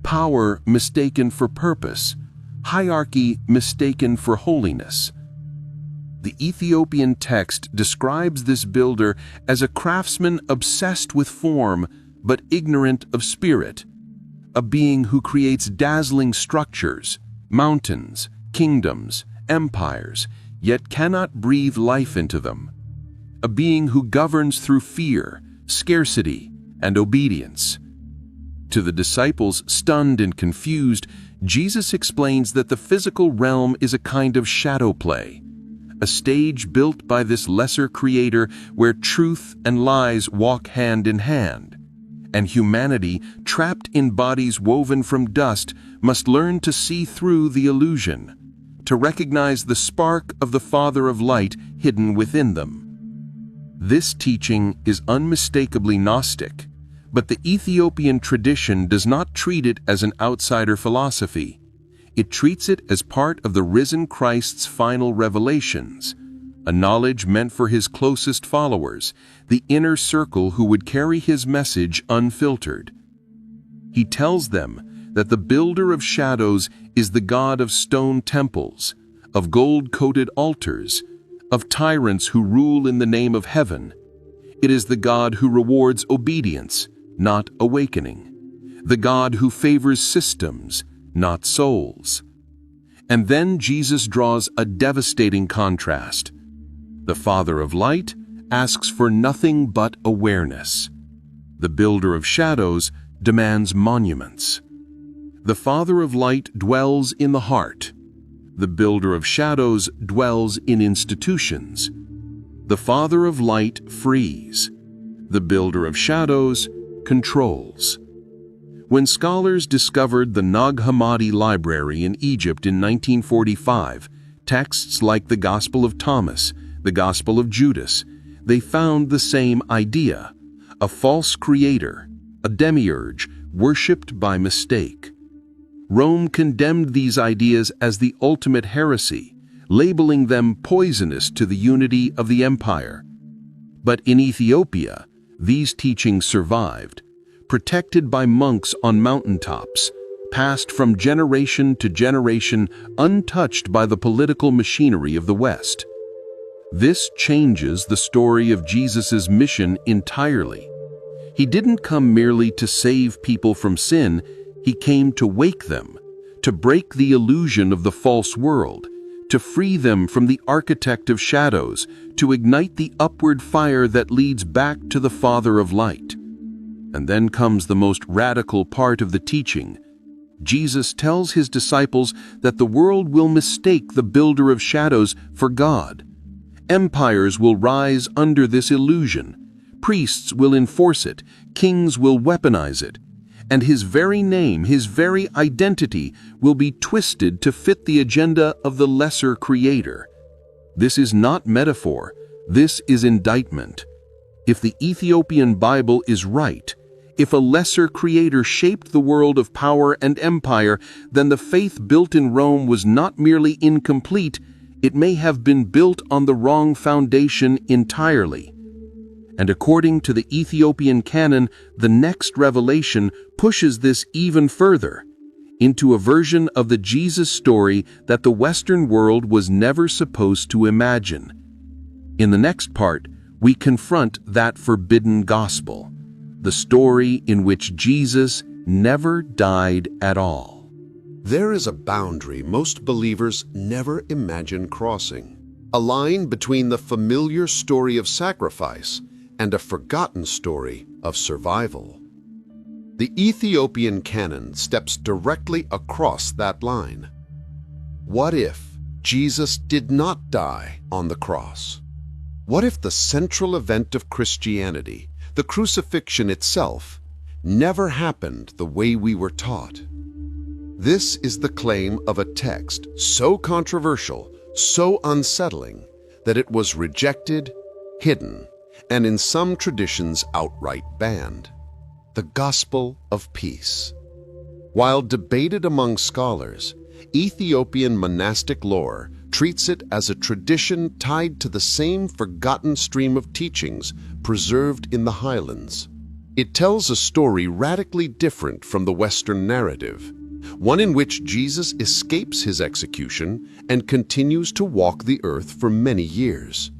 power mistaken for purpose, hierarchy mistaken for holiness. The Ethiopian text describes this builder as a craftsman obsessed with form but ignorant of spirit, a being who creates dazzling structures, mountains, kingdoms, empires, yet cannot breathe life into them, a being who governs through fear, scarcity, and obedience. To the disciples, stunned and confused, Jesus explains that the physical realm is a kind of shadow play, a stage built by this lesser creator where truth and lies walk hand in hand, and humanity, trapped in bodies woven from dust, must learn to see through the illusion, to recognize the spark of the Father of Light hidden within them. This teaching is unmistakably Gnostic, but the Ethiopian tradition does not treat it as an outsider philosophy. It treats it as part of the risen Christ's final revelations, a knowledge meant for his closest followers, the inner circle who would carry his message unfiltered. He tells them that the builder of shadows is the God of stone temples, of gold-coated altars, of tyrants who rule in the name of heaven. It is the God who rewards obedience, not awakening, the God who favors systems, not souls. And then Jesus draws a devastating contrast. The Father of Light asks for nothing but awareness. The builder of shadows demands monuments. The Father of Light dwells in the heart. The builder of shadows dwells in institutions. The Father of Light frees. The builder of shadows controls. When scholars discovered the Nag Hammadi library in Egypt in 1945, texts like the Gospel of Thomas, the Gospel of Judas, they found the same idea, a false creator, a demiurge worshipped by mistake. Rome condemned these ideas as the ultimate heresy, labeling them poisonous to the unity of the empire. But in Ethiopia, these teachings survived, protected by monks on mountaintops, passed from generation to generation, untouched by the political machinery of the West. This changes the story of Jesus' mission entirely. He didn't come merely to save people from sin, he came to wake them, to break the illusion of the false world, to free them from the architect of shadows, to ignite the upward fire that leads back to the Father of Light. And then comes the most radical part of the teaching. Jesus tells his disciples that the world will mistake the builder of shadows for God. Empires will rise under this illusion. Priests will enforce it. Kings will weaponize it. And his very name, his very identity, will be twisted to fit the agenda of the lesser creator. This is not metaphor. This is indictment. If the Ethiopian Bible is right, if a lesser creator shaped the world of power and empire, then the faith built in Rome was not merely incomplete, it may have been built on the wrong foundation entirely. And according to the Ethiopian canon, the next revelation pushes this even further, into a version of the Jesus story that the Western world was never supposed to imagine. In the next part, we confront that forbidden gospel, the story in which Jesus never died at all. There is a boundary most believers never imagine crossing, a line between the familiar story of sacrifice and a forgotten story of survival. The Ethiopian canon steps directly across that line. What if Jesus did not die on the cross? What if the central event of Christianity, the crucifixion itself, never happened the way we were taught? This is the claim of a text so controversial, so unsettling, that it was rejected, hidden, and in some traditions outright banned. The Gospel of Peace. While debated among scholars, Ethiopian monastic lore treats it as a tradition tied to the same forgotten stream of teachings preserved in the highlands. It tells a story radically different from the Western narrative, one in which Jesus escapes his execution and continues to walk the earth for many years.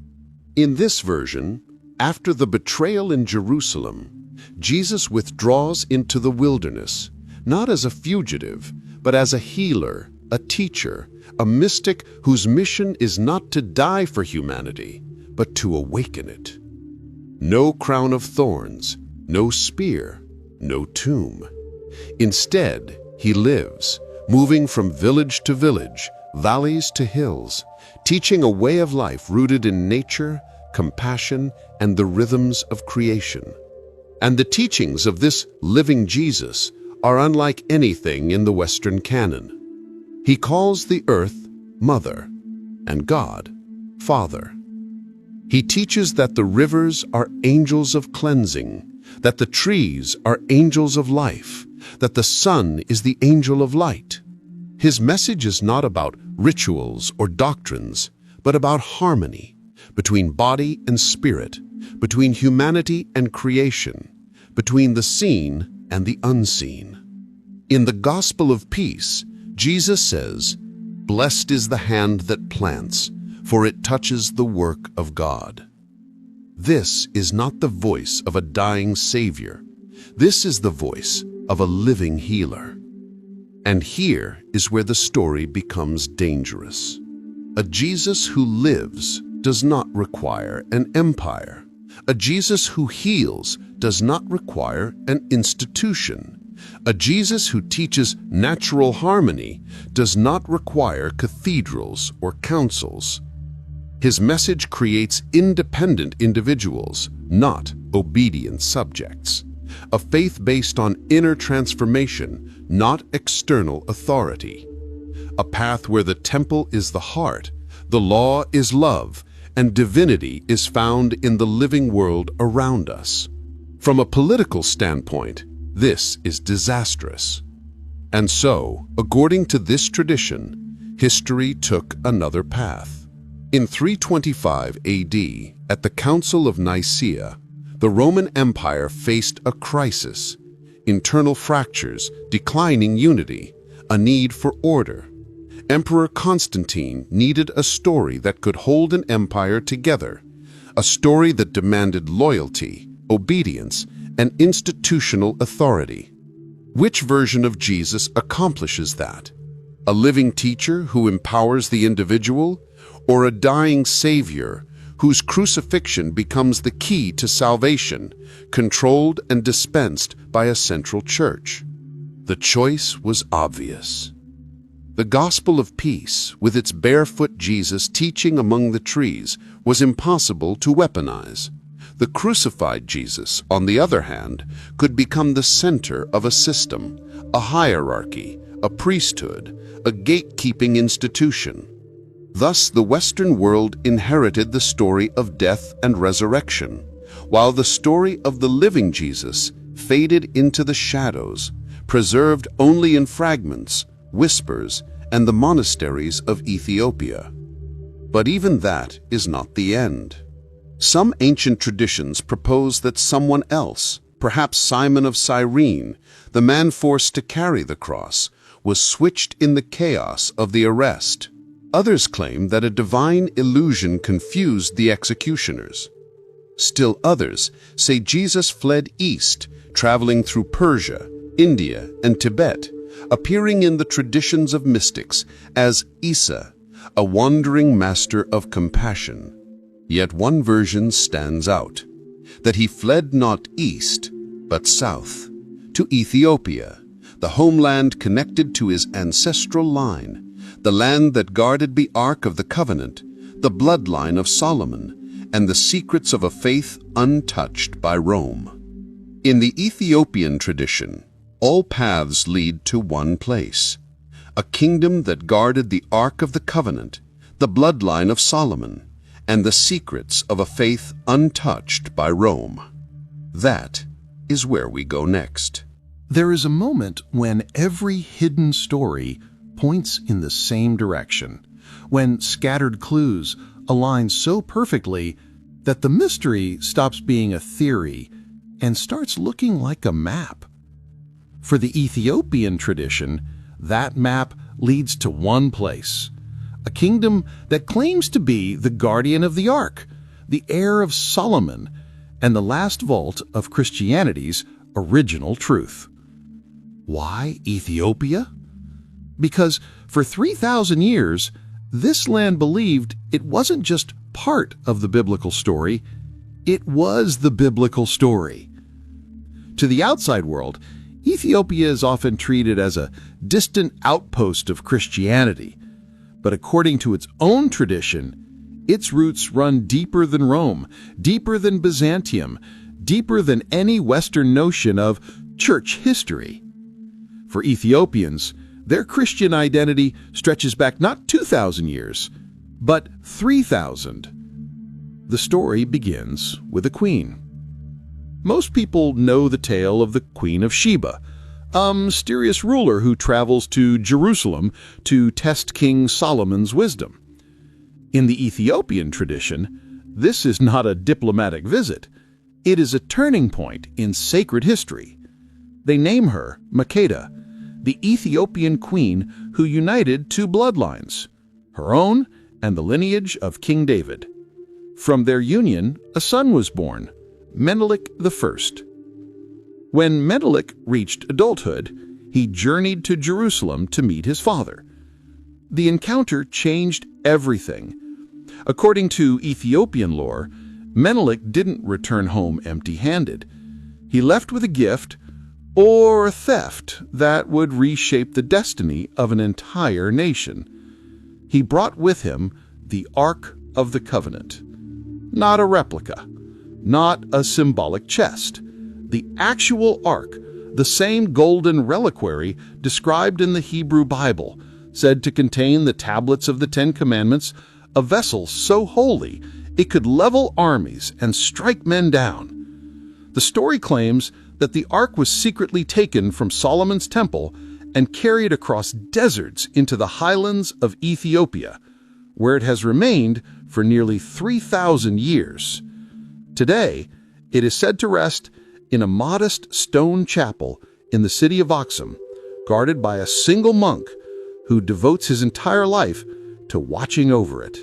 In this version, after the betrayal in Jerusalem, Jesus withdraws into the wilderness, not as a fugitive, but as a healer, a teacher, a mystic whose mission is not to die for humanity, but to awaken it. No crown of thorns, no spear, no tomb. Instead, he lives, moving from village to village, valleys to hills, teaching a way of life rooted in nature, compassion, and the rhythms of creation. And the teachings of this living Jesus are unlike anything in the Western canon. He calls the earth Mother and God Father. He teaches that the rivers are angels of cleansing, that the trees are angels of life, that the sun is the angel of light. His message is not about rituals or doctrines, but about harmony between body and spirit, between humanity and creation, between the seen and the unseen. In the Gospel of Peace, Jesus says, "Blessed is the hand that plants, for it touches the work of God." This is not the voice of a dying Savior. This is the voice of a living healer. And here is where the story becomes dangerous. A Jesus who lives does not require an empire. A Jesus who heals does not require an institution. A Jesus who teaches natural harmony does not require cathedrals or councils. His message creates independent individuals, not obedient subjects. A faith based on inner transformation, not external authority. A path where the temple is the heart, the law is love, and divinity is found in the living world around us. From a political standpoint, this is disastrous. And so, according to this tradition, history took another path. In 325 AD, at the Council of Nicaea, the Roman Empire faced a crisis: internal fractures, declining unity, a need for order. Emperor Constantine needed a story that could hold an empire together, a story that demanded loyalty, obedience, and institutional authority. Which version of Jesus accomplishes that? A living teacher who empowers the individual, or a dying Savior whose crucifixion becomes the key to salvation, controlled and dispensed by a central church? The choice was obvious. The Gospel of Peace, with its barefoot Jesus teaching among the trees, was impossible to weaponize. The crucified Jesus, on the other hand, could become the center of a system, a hierarchy, a priesthood, a gatekeeping institution. Thus, the Western world inherited the story of death and resurrection, while the story of the living Jesus faded into the shadows, preserved only in fragments, whispers, and the monasteries of Ethiopia. But even that is not the end. Some ancient traditions propose that someone else, perhaps Simon of Cyrene, the man forced to carry the cross, was switched in the chaos of the arrest. Others claim that a divine illusion confused the executioners. Still others say Jesus fled east, traveling through Persia, India, and Tibet, appearing in the traditions of mystics as Isa, a wandering master of compassion. Yet one version stands out, that he fled not east, but south, to Ethiopia, the homeland connected to his ancestral line, the land that guarded the Ark of the Covenant, the bloodline of Solomon, and the secrets of a faith untouched by Rome. In the Ethiopian tradition, all paths lead to one place, a kingdom that guarded the Ark of the Covenant, the bloodline of Solomon, and the secrets of a faith untouched by Rome. That is where we go next. There is a moment when every hidden story points in the same direction, when scattered clues align so perfectly that the mystery stops being a theory and starts looking like a map. For the Ethiopian tradition, that map leads to one place, a kingdom that claims to be the guardian of the Ark, the heir of Solomon, and the last vault of Christianity's original truth. Why Ethiopia? Because for 3,000 years, this land believed it wasn't just part of the biblical story, it was the biblical story. To the outside world, Ethiopia is often treated as a distant outpost of Christianity, but according to its own tradition, its roots run deeper than Rome, deeper than Byzantium, deeper than any Western notion of church history. For Ethiopians, their Christian identity stretches back not 2,000 years, but 3,000. The story begins with a queen. Most people know the tale of the Queen of Sheba, a mysterious ruler who travels to Jerusalem to test King Solomon's wisdom. In the Ethiopian tradition, this is not a diplomatic visit. It is a turning point in sacred history. They name her Makeda, the Ethiopian queen who united two bloodlines, her own and the lineage of King David. From their union, a son was born, Menelik I. When Menelik reached adulthood, he journeyed to Jerusalem to meet his father. The encounter changed everything. According to Ethiopian lore, Menelik didn't return home empty-handed. He left with a gift or a theft that would reshape the destiny of an entire nation. He brought with him the Ark of the Covenant. Not a replica, not a symbolic chest. The actual Ark, the same golden reliquary described in the Hebrew Bible, said to contain the tablets of the Ten Commandments, a vessel so holy it could level armies and strike men down. The story claims that the Ark was secretly taken from Solomon's temple and carried across deserts into the highlands of Ethiopia, where it has remained for nearly 3,000 years. Today, it is said to rest in a modest stone chapel in the city of Aksum, guarded by a single monk who devotes his entire life to watching over it.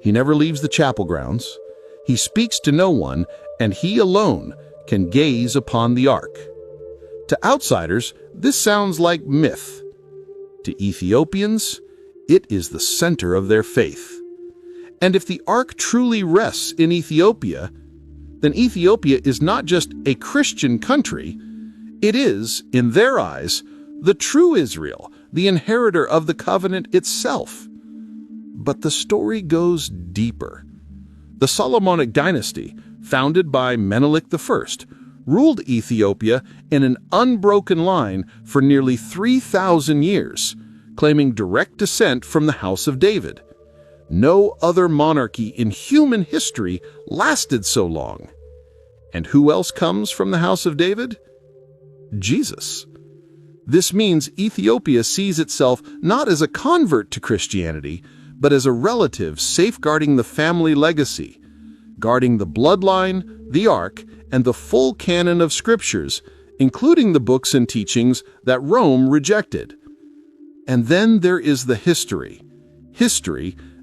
He never leaves the chapel grounds. He speaks to no one, and he alone can gaze upon the Ark. To outsiders, this sounds like myth. To Ethiopians, it is the center of their faith. And if the Ark truly rests in Ethiopia, then Ethiopia is not just a Christian country, it is, in their eyes, the true Israel, the inheritor of the covenant itself. But the story goes deeper. The Solomonic dynasty, founded by Menelik I, ruled Ethiopia in an unbroken line for nearly 3,000 years, claiming direct descent from the house of David. No other monarchy in human history lasted so long. And who else comes from the house of David? Jesus. This means Ethiopia sees itself not as a convert to Christianity, but as a relative safeguarding the family legacy, guarding the bloodline, the Ark, and the full canon of scriptures, including the books and teachings that Rome rejected. And then there is the history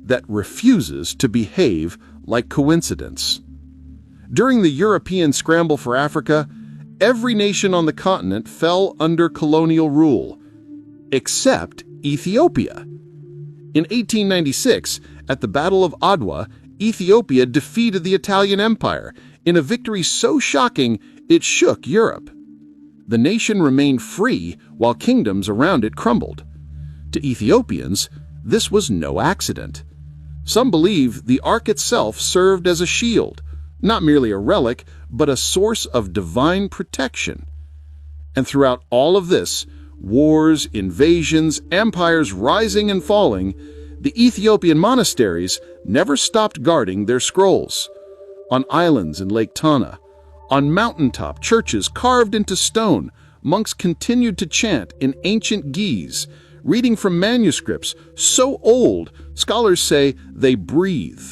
that refuses to behave like coincidence. During the European scramble for Africa, every nation on the continent fell under colonial rule, except Ethiopia. In 1896, at the Battle of Adwa, Ethiopia defeated the Italian Empire in a victory so shocking it shook Europe. The nation remained free while kingdoms around it crumbled. To Ethiopians, this was no accident. Some believe the Ark itself served as a shield, not merely a relic, but a source of divine protection. And throughout all of this, wars, invasions, empires rising and falling, the Ethiopian monasteries never stopped guarding their scrolls. On islands in Lake Tana, on mountaintop churches carved into stone, monks continued to chant in ancient Ge'ez, reading from manuscripts so old, scholars say they breathe.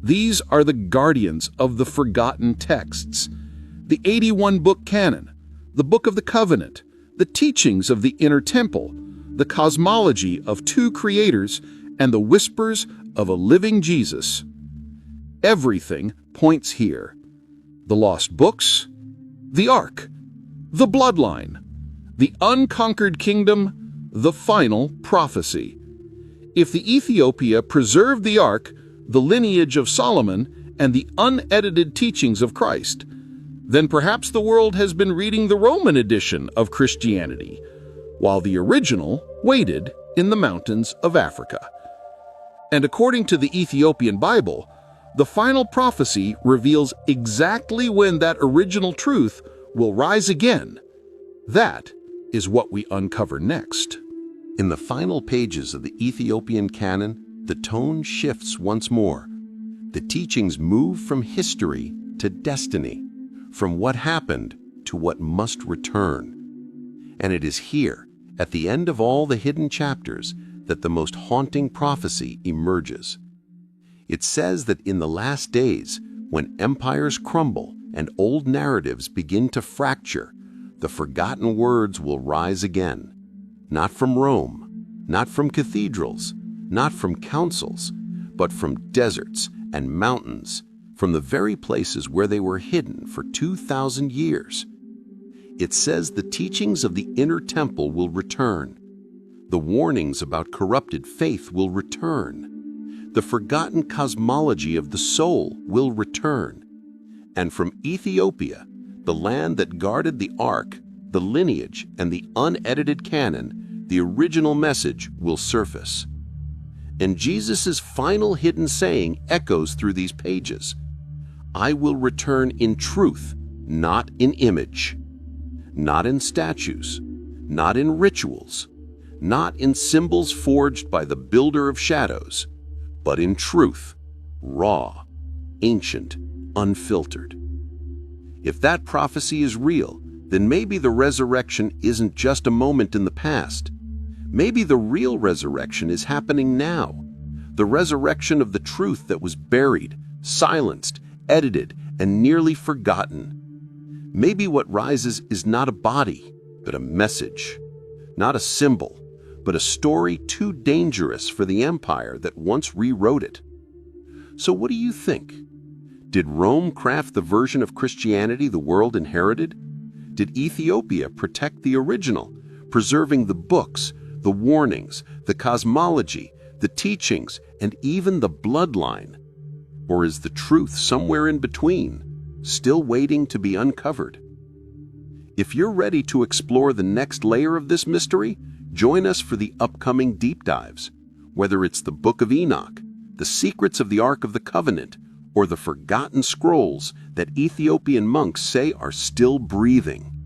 These are the guardians of the forgotten texts. the 81-book canon, the Book of the Covenant, the teachings of the inner temple, the cosmology of two creators, and the whispers of a living Jesus. Everything points here. The lost books, the Ark, the bloodline, the unconquered kingdom, the final prophecy. If the Ethiopia preserved the Ark, the lineage of Solomon, and the unedited teachings of Christ, then perhaps the world has been reading the Roman edition of Christianity, while the original waited in the mountains of Africa. And according to the Ethiopian Bible, the final prophecy reveals exactly when that original truth will rise again. That is what we uncover next. In the final pages of the Ethiopian canon, the tone shifts once more. The teachings move from history to destiny, from what happened to what must return. And it is here, at the end of all the hidden chapters, that the most haunting prophecy emerges. It says that in the last days, when empires crumble and old narratives begin to fracture, the forgotten words will rise again. Not from Rome, not from cathedrals, not from councils, but from deserts and mountains, from the very places where they were hidden for 2,000 years. It says the teachings of the inner temple will return. The warnings about corrupted faith will return. The forgotten cosmology of the soul will return. And from Ethiopia, the land that guarded the Ark, the lineage, and the unedited canon, the original message will surface. And Jesus' final hidden saying echoes through these pages. I will return in truth, not in image, not in statues, not in rituals, not in symbols forged by the builder of shadows, but in truth, raw, ancient, unfiltered. If that prophecy is real, then maybe the resurrection isn't just a moment in the past. Maybe the real resurrection is happening now. The resurrection of the truth that was buried, silenced, edited, and nearly forgotten. Maybe what rises is not a body, but a message. Not a symbol, but a story too dangerous for the empire that once rewrote it. So what do you think? Did Rome craft the version of Christianity the world inherited? Did Ethiopia protect the original, preserving the books, the warnings, the cosmology, the teachings, and even the bloodline? Or is the truth somewhere in between, still waiting to be uncovered? If you're ready to explore the next layer of this mystery, join us for the upcoming deep dives. Whether it's the Book of Enoch, the secrets of the Ark of the Covenant, or the forgotten scrolls that Ethiopian monks say are still breathing.